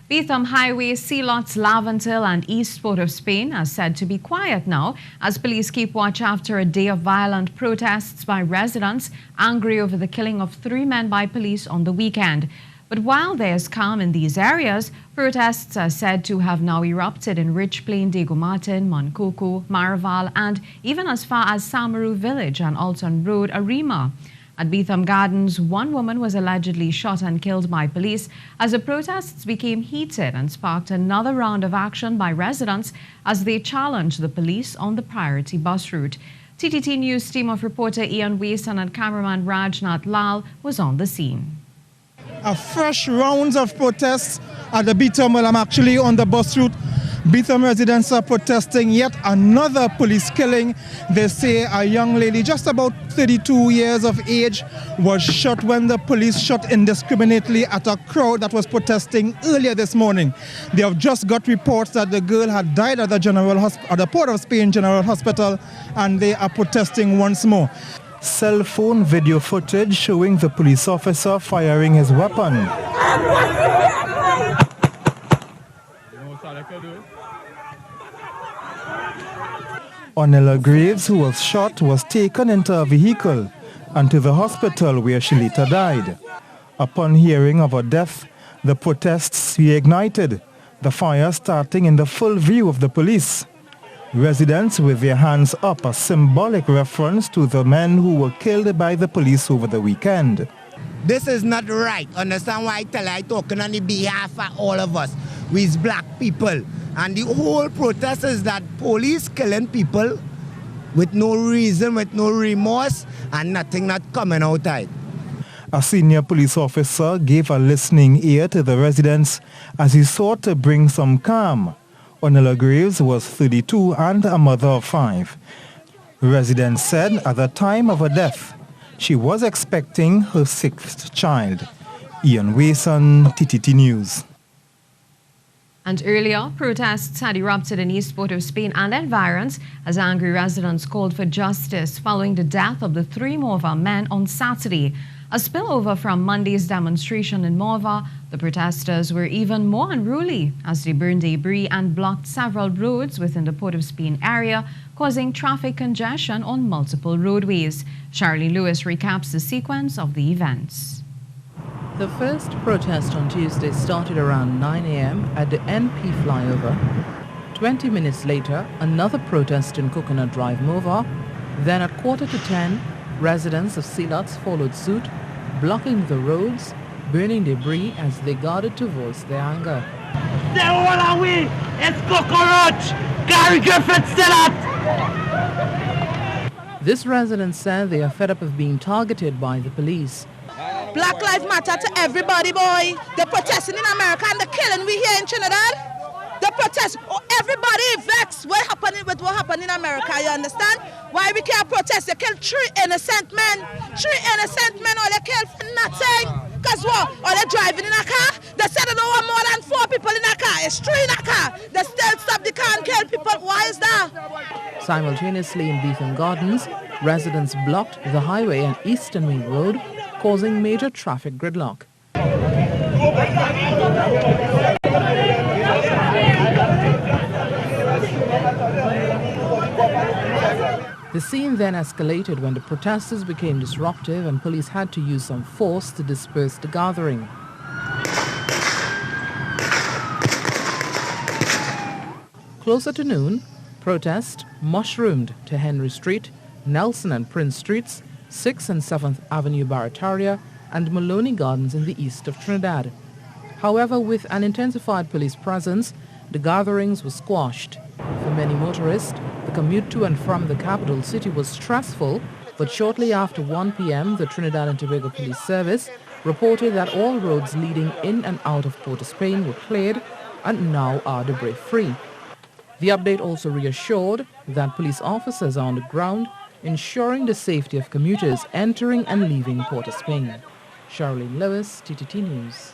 Beetham Highway, Sealots, Laventille and East Port of Spain are said to be quiet now as police keep watch after a day of violent protests by residents angry over the killing of 3 men by police on the weekend. But while there's calm in these areas, protests are said to have now erupted in Richplain, Morne Coco, Maraval and even as far as Samaroo village and Olton Road, Arima. At Beetham Gardens, 1 woman was allegedly shot and killed by police as the protests became heated and sparked another round of action by residents as they challenged the police on the priority bus route. TTT News team of reporter Ian Wason and cameraman Rajnauth Lal was on the scene. A fresh rounds of protests at the Beetham. Well, I'm actually on the bus route. Beetham residents are protesting yet another police killing. They say a young lady just about 32 years of age was shot when the police shot indiscriminately at a crowd that was protesting earlier this morning. They have just got reports that the girl had died at the Port of Spain General Hospital, and they are protesting once more. Cell phone video footage showing the police officer firing his weapon. Onella Graves, who was shot, was taken into a vehicle and to the hospital where she later died. Upon hearing of her death, the protests reignited, the fire starting in the full view of the police. Residents with their hands up, a symbolic reference to the men who were killed by the police over the weekend. This is not right. Understand why I talking on the behalf of all of us. We's black people. And the whole protest is that police killing people with no reason, with no remorse, and nothing not coming outside. A senior police officer gave a listening ear to the residents as he sought to bring some calm. Onella Graves was 32 and a mother of 5. Residents said at the time of her death, she was expecting her 6th child. Ian Wason, TTT News. And earlier, protests had erupted in East Port of Spain and environs as angry residents called for justice following the death of the 3 Morva men on Saturday. A spillover from Monday's demonstration in Morva, the protesters were even more unruly as they burned debris and blocked several roads within the Port of Spain area, causing traffic congestion on multiple roadways. Charlie Lewis recaps the sequence of the events. The first protest on Tuesday started around 9 a.m. at the NP flyover. 20 minutes later, another protest in Coconut Drive, Morva. Then at 9:45, residents of Sealots followed suit, blocking the roads, burning debris as they guarded to voice their anger. They're all away! It's cockroach! Gary Griffith Sealot! This resident said they are fed up of being targeted by the police. Black Lives Matter to everybody, boy. They're protesting in America and they're killing we here in Trinidad. The protest, everybody vexed what happened in America, you understand? Why we can't protest? They killed 3 innocent men. 3 innocent men, all they killed for nothing. Because what? Are they driving in a car? They said they don't want more than 4 people in a car. It's 3 in a car. They still stop the car and kill people. Why is that? Simultaneously in Beetham Gardens, residents blocked the highway and Eastern Wing Road, causing major traffic gridlock. The scene then escalated when the protesters became disruptive and police had to use some force to disperse the gathering. Closer to noon, protest mushroomed to Henry Street, Nelson and Prince Streets, 6th and 7th Avenue Barataria, and Maloney Gardens in the east of Trinidad. However, with an intensified police presence, the gatherings were squashed. For many motorists, the commute to and from the capital city was stressful, but shortly after 1 p.m., the Trinidad and Tobago Police Service reported that all roads leading in and out of Port of Spain were cleared and now are debris-free. The update also reassured that police officers are on the ground ensuring the safety of commuters entering and leaving Port of Spain. Charlene Lewis, TTT News.